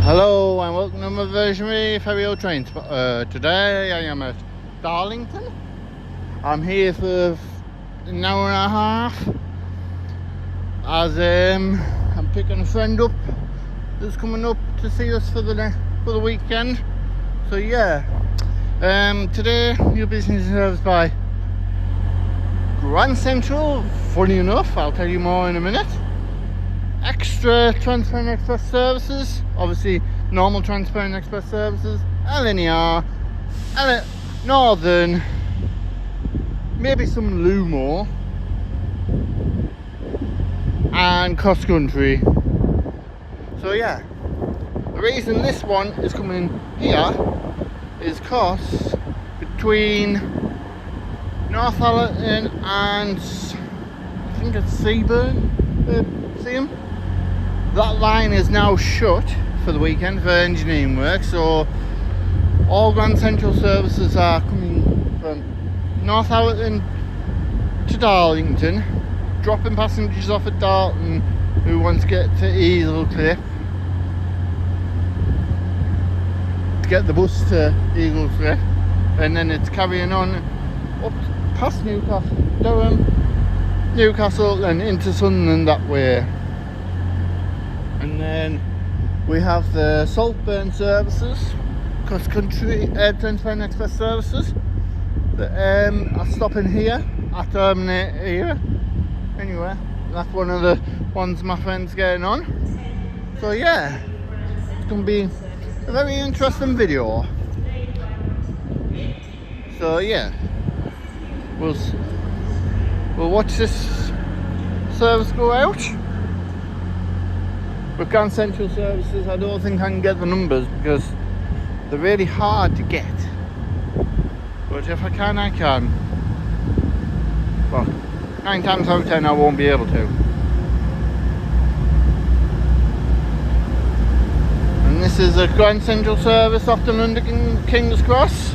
Hello and welcome to my versionary ferry train. Today I am at Darlington. I'm here for an hour and a half as I'm picking a friend up that's coming up to see us for the weekend. So yeah, today your business is served by Grand Central. Funny enough, I'll tell you more in a minute. Extra TransPennine Express services, obviously normal TransPennine Express services, LNER, Northern, maybe some LUMO, and CrossCountry. So yeah, the reason this one is coming here is because between Darlington and I think it's Seaburn, that line is now shut for the weekend for engineering work, so all Grand Central services are coming from Darlington to Darlington, dropping passengers off at Darlington who want to get to Eagle Cliff, to get the bus to Eagle Cliff, and then it's carrying on up past Newcastle, Durham, Newcastle, and into Sunderland that way. And then we have the Saltburn services, cross-country TransPennine Express services that are stopping here at Terminate here. Anyway, that's one of the ones my friend's getting on. So yeah, it's going to be a very interesting video. So yeah, we'll watch this service go out. With Grand Central services, I don't think I can get the numbers because they're really hard to get. But if I can, I can. Well, 9 times out of 10 I won't be able to. And this is a Grand Central service off the London King's Cross.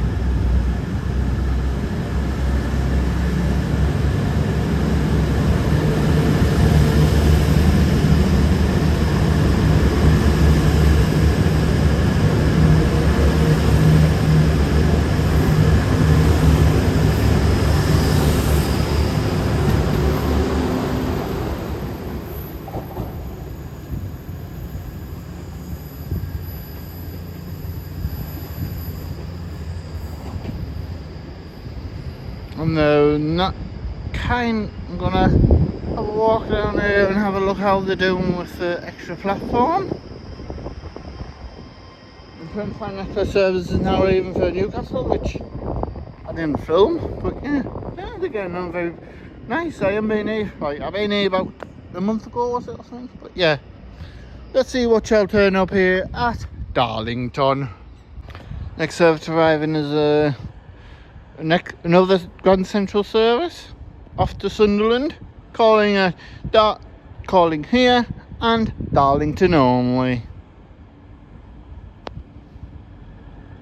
I'm gonna have a walk down here and have a look how they're doing with the extra platform. The TransPennine Express service is now even for Newcastle, which I didn't film, but yeah, they're getting on very nice. I've been here about a month ago, was it, or something? But yeah, let's see what shall turn up here at Darlington. Next service arriving is another Grand Central service off to Sunderland, calling here and Darlington only.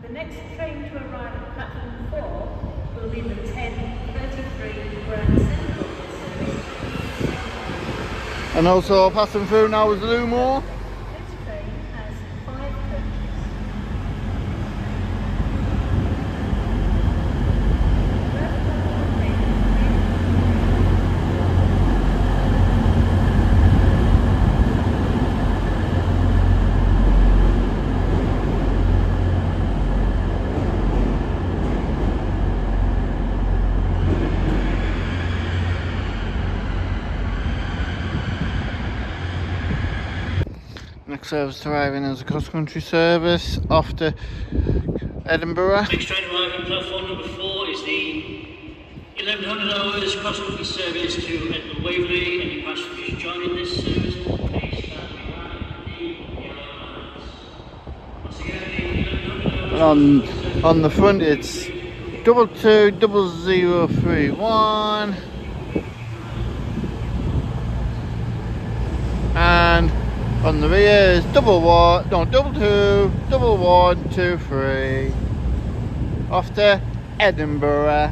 The next train to arrive at platform 4 will be the 10:33 Grand Central service. And also passing through now is LUMO. This train has 5 coaches. Next service arriving is a cross-country service off to Edinburgh. Next train arriving platform number 4 is the 1100 hours cross-country service to Edinburgh Waverley. Any passengers joining this service, please stand behind the yellow lines. Once again, the 1100 hours. On the front it's 220031 and on the rear is 221123 off to Edinburgh.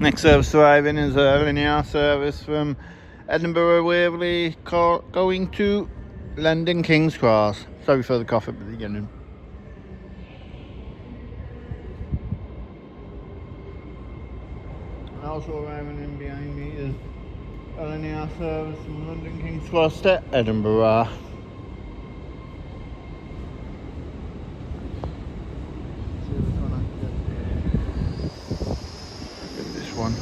Next service arriving is a LNER service from Edinburgh Waverley going to London King's Cross. Sorry for the cough at the beginning. And also arriving in behind me is LNER service from London King's Cross to Edinburgh. One.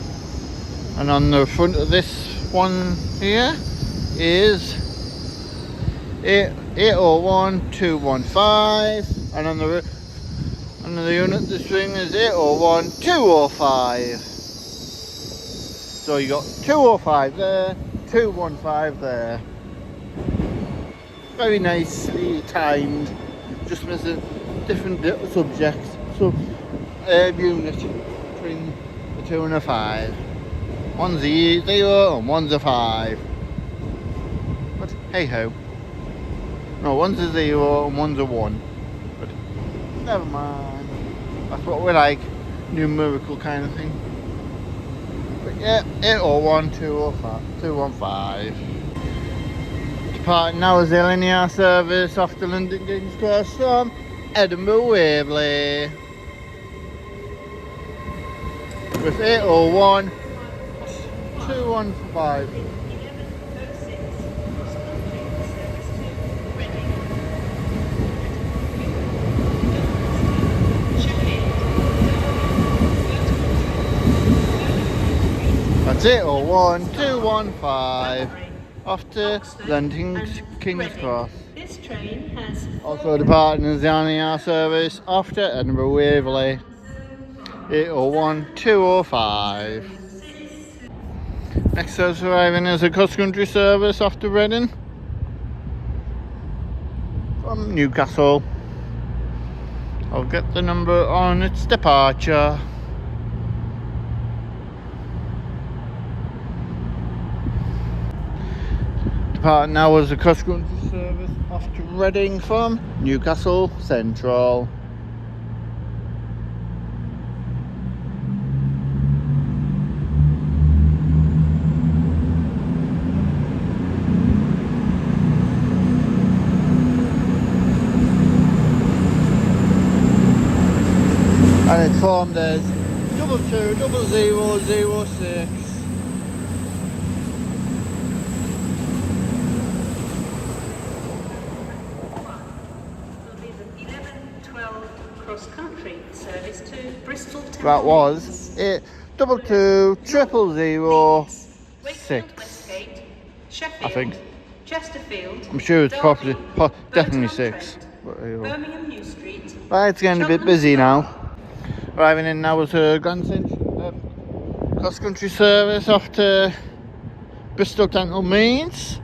And on the front of this one here is 801215, and on the unit the string is 801205. So you got 205 there, 215 there. Very nicely timed, just missing different subjects. So unit between 2 and a 5. One's a 0 and one's a 5. But hey ho. No, one's a 0 and one's a 1. But never mind. That's what we like. Numerical kind of thing. But yeah, 801, 205, 215. Departing now is the LNER service off the London King's Cross from Edinburgh Waverley. With 801 215. That's 801 215 off to London King's Cross. This train has Also departing is the LNER service off to Edinburgh Waverley. 801 205. Next service arriving is a cross-country service off to Reading from Newcastle. I'll get the number on its departure. Departing now is a cross-country service off to Reading from Newcastle Central. And it's formed as 220006. will be the 1112 CrossCountry service to Bristol Town. That was it. 22006. Wakefield Westgate, Sheffield, I think. Chesterfield. I'm sure it's probably Darlington, definitely Burton-on-Trent, 6. But, Birmingham New Street. right, it's getting a bit busy now. Arriving in now is a Grand Central cross-country service off to Bristol Dental Meads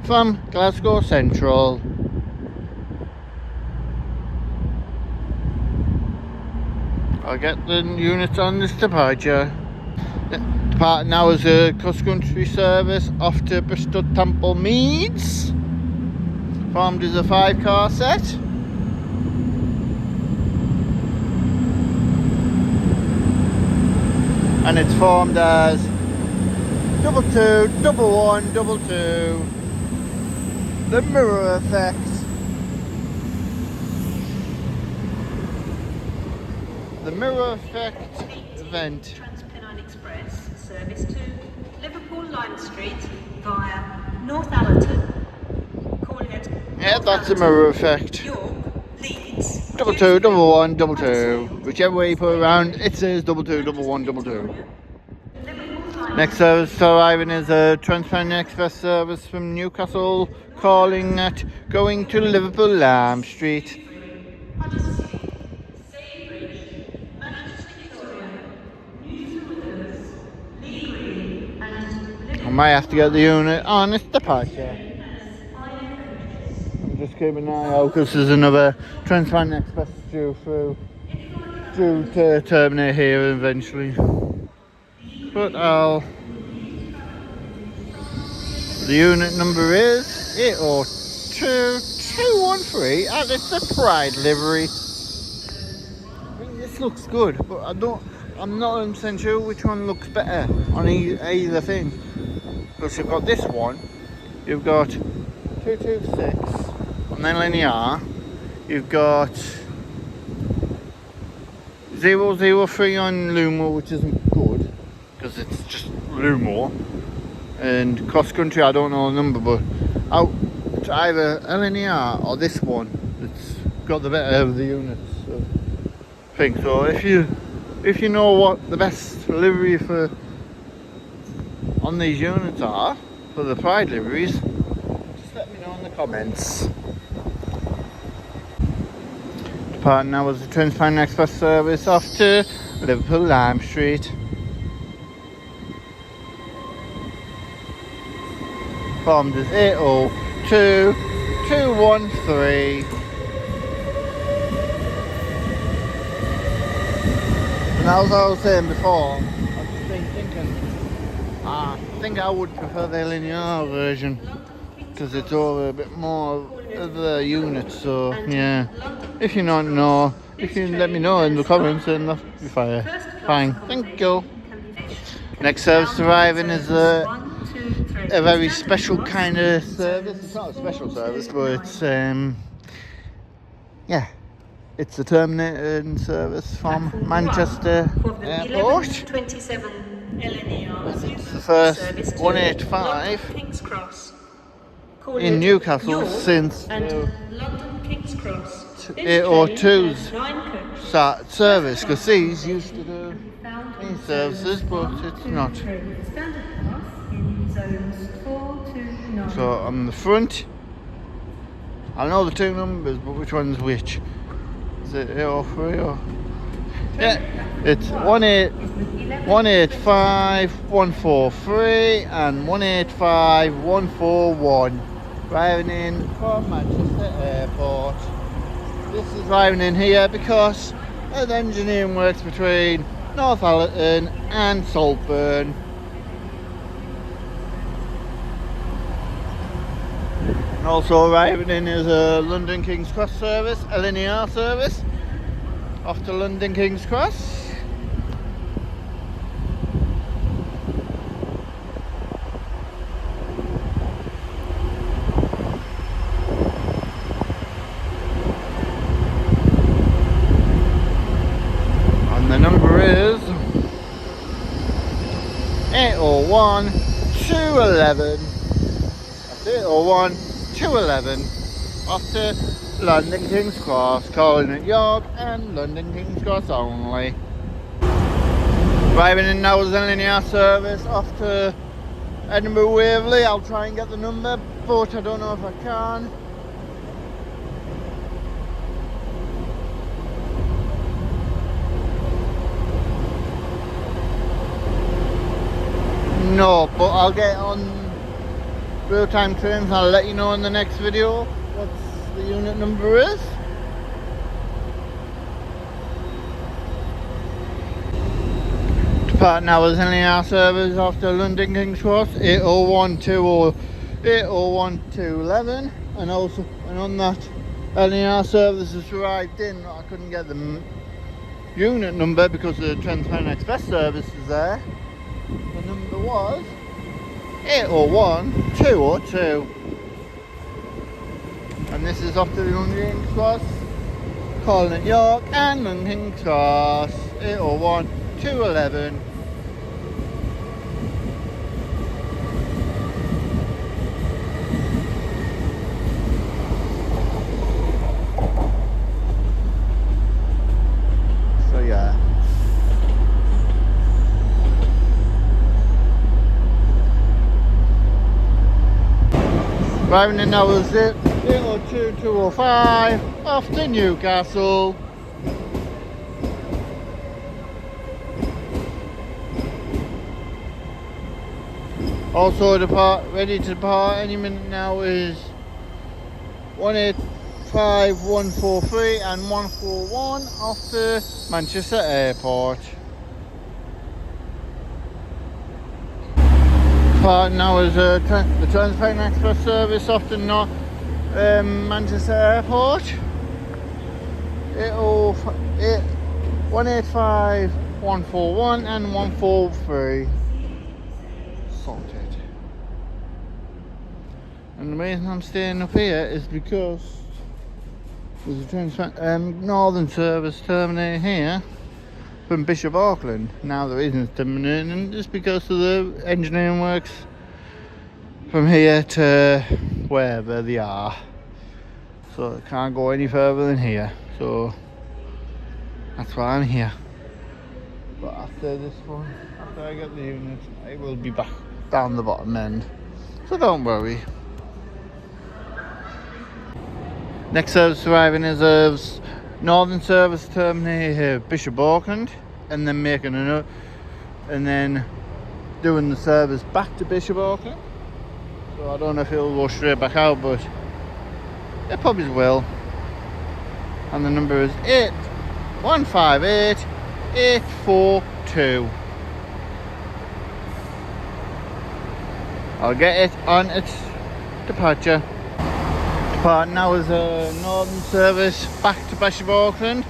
from Glasgow Central. I'll get the units on this departure. Departing now is a cross-country service off to Bristol Temple Meads, formed as a 5-car set. And it's formed as 221122. The mirror effect. The mirror effect event. TransPennine Express service to Liverpool Lime Street via North Allerton. Calling it Yeah, North that's the Allerton, mirror effect. York, Leeds. 221122. Whichever way you put it around, it says 221122. Next service arriving is a TransPennine Express service from Newcastle, calling at going to Liverpool Lime Street. I might have to get the unit on its departure. I'm just keeping an eye out because there's another TransPennine Express due to terminate here eventually. But the unit number is 802213 and it's a Pride livery. I mean, this looks good, but I don't I'm not 100% sure which one looks better on either thing. Because you've got this one, you've got 226 on LNER, you've got 003 on LUMO, which isn't good because it's just LUMO, and CrossCountry I don't know the number, but it's either LNER or this one that's got the better of the units. So I think so. If you know what the best livery for on these units are for the Pride liveries, just let me know in the comments. Departing now was the TransPennine Express service off to Liverpool Lime Street. Formed as 802213. And as I was saying before, I've just been thinking, I think I would prefer the LNER version because it's over a bit more of the units. So yeah, if you don't know, if you can let me know in the comments, then that'll be fine. Thank you. Next service arriving is a very special kind of service. It's not a special service, but it's yeah, it's a terminating service from Manchester Airport. It's the first 185 in Newcastle since 802's start service, because these used to do these services, but it's not. So on the front, I know the two numbers, but which one's which? Is it 803 or? Yeah, it's 185143 and 185141. Driving in from Manchester Airport. This is driving in here because the engineering works between Darlington and Saltburn. And also arriving in is a London King's Cross service, LNER service, off to London King's Cross. And the number is 801211. That's 801211. Off to London King's Cross, calling at York and London King's Cross only. Driving in now is LNER service off to Edinburgh Waverley. I'll try and get the number, but I don't know if I can. No, but I'll get on real-time trains and I'll let you know in the next video what the unit number is. Departing hours LNER service after London King's Cross 8012 80111, and also on that LNER service has arrived in. I couldn't get the unit number because the TransPennine Express service is there. The number was 801202. And this is off to the London King's Cross, calling at York and London King's Cross 801211. So yeah. Driving in now is it 802205 off to Newcastle. Also ready to depart any minute now is 185143 and 141 off to Manchester Airport. Part now is the TransPennine Express service off to Manchester Airport. 185 141 and 143. Sorted. And the reason I'm staying up here is because there's a northern service terminating here from Bishop Auckland. Now the reason it's terminating is because of the engineering works from here to wherever they are. So it can't go any further than here. So that's why I'm here. But after this one, after I get the unit, I will be back down the bottom end. So don't worry. Next service arriving is a northern service terminating here at Bishop Auckland, and then making another, and then doing the service back to Bishop Auckland. So I don't know if it'll go straight back out, but it probably will. And the number is 158-842. I'll get it on its departure. Departing now is a northern service back to Bishop Auckland.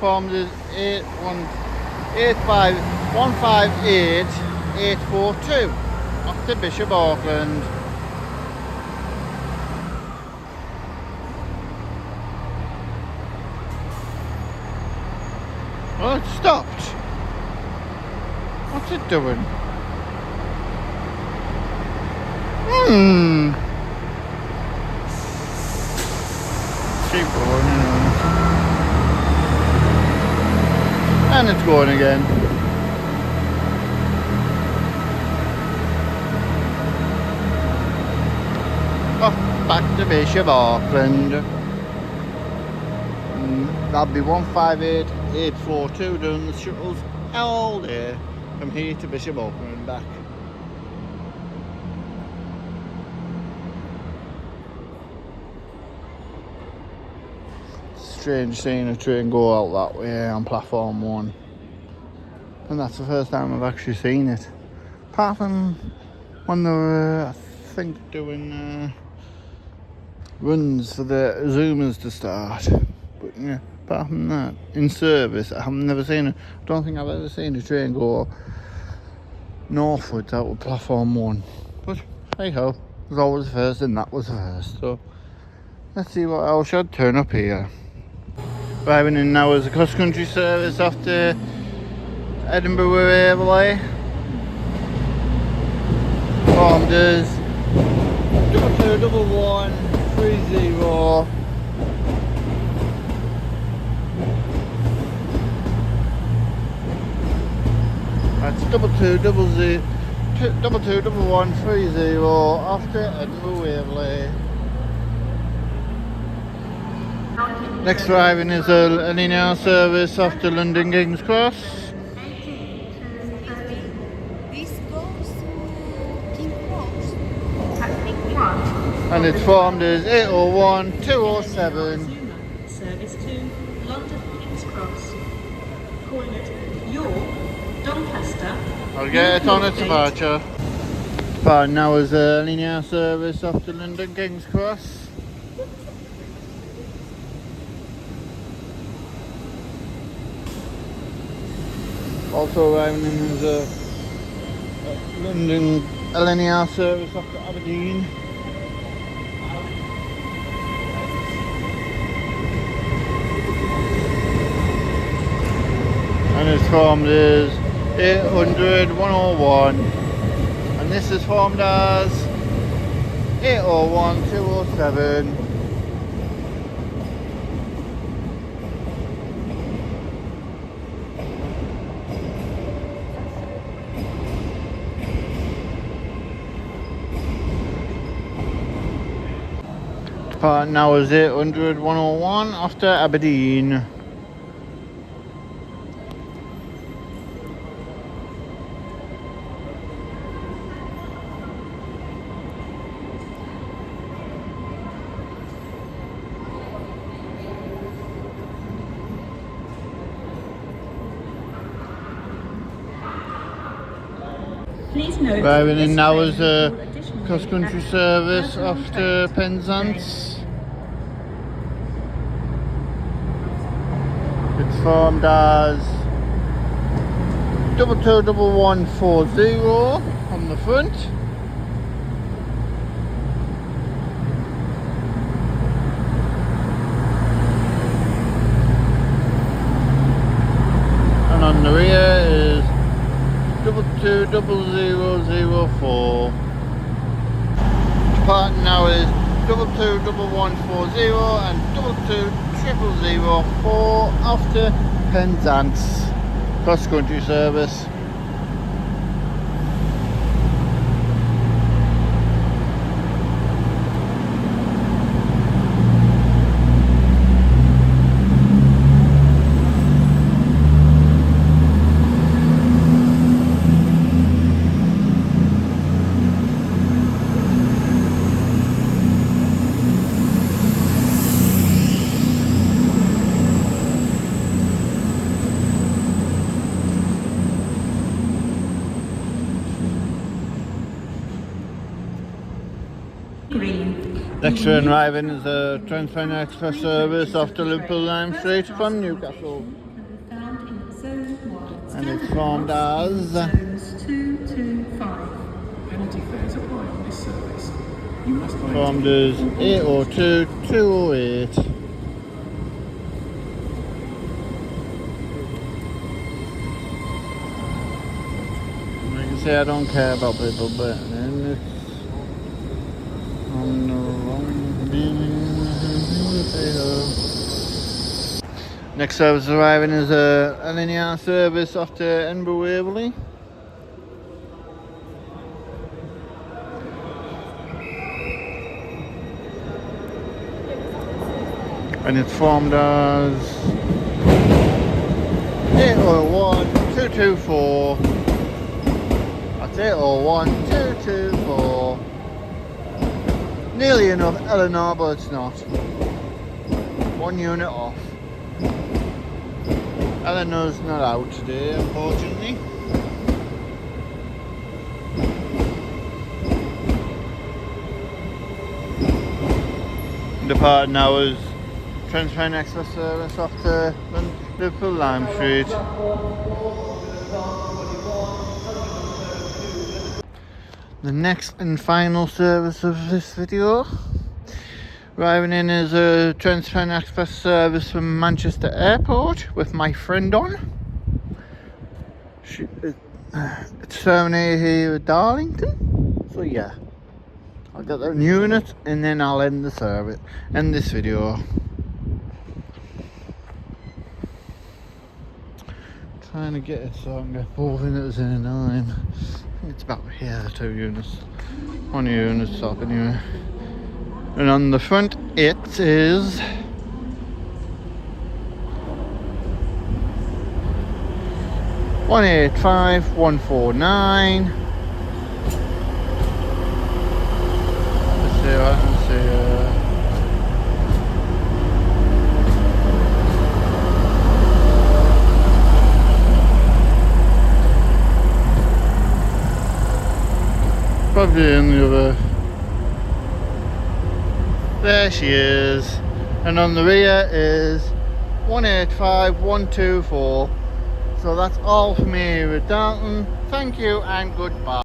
Formed as 158-842 off to Bishop Auckland. Oh, it stopped. What's it doing? Keep going, you know. And it's going again. Off back to Bishop Auckland. That'll be 158-842 doing the shuttles all day from here to Bishop Auckland and back. Strange seeing a train go out that way on platform 1, and that's the first time I've actually seen it, apart from when they were, I think, doing runs for the Zoomers to start. But yeah, apart from that, in service, I've never seen it. I don't think I've ever seen a train go northwards out of platform 1. But hey ho, it was always the first, and that was the first. So let's see what else should turn up here. Driving in now is a cross-country service off to Edinburgh Waverley. Formed as 221130. That's 221130 off to Edinburgh Waverley. Next driving is a LNER service off to London King's Cross. This goes to King Cross. And it's formed as 801207. Service to London King's Cross. Calling it York, Doncaster. I'll get it on its departure. But now is a LNER service off to London King's Cross. Also arriving in is a London LNER service off to Aberdeen. And it's formed as 800-101. And this is formed as 801-207. Departing now is 800-101 off to Aberdeen. Please note. Driving in this now train is a will additionally cross-country act service as off an to effect Penzance. It's formed as 22140 on the front. And on the rear is 220004. Departing hours 221140 and 220004 after Penzance cross-country service. Next train arriving is a TransPennine Express service off to Liverpool Lime Street from Newcastle. And it's formed as Zones 225. Penalty fares apply on this service. You must buy formed as 802 208. I can say I don't care about people, but then it's on the wrong Next service arriving is a LNER service off to Edinburgh Waverley. And it's formed as 801 224. That's 801 224. Nearly enough LNER, but it's not. One unit off. LNER's not out today, unfortunately. Departing hours, TransPennine Express service off to Liverpool Lime Street. The next and final service of this video arriving in is a TransPennine Express service from Manchester Airport with my friend on. It's terminated here at Darlington, so yeah, I'll get that unit and then I'll end the service, end this video. Trying to get it so I can get both units in a 9. I think it's about here, the 2 units. 1 unit stop anyway. And on the front it is 185149. Let's see what I can see. Probably in the other. There she is. And on the rear is 185124. So that's all from me here at Darlington. Thank you and goodbye.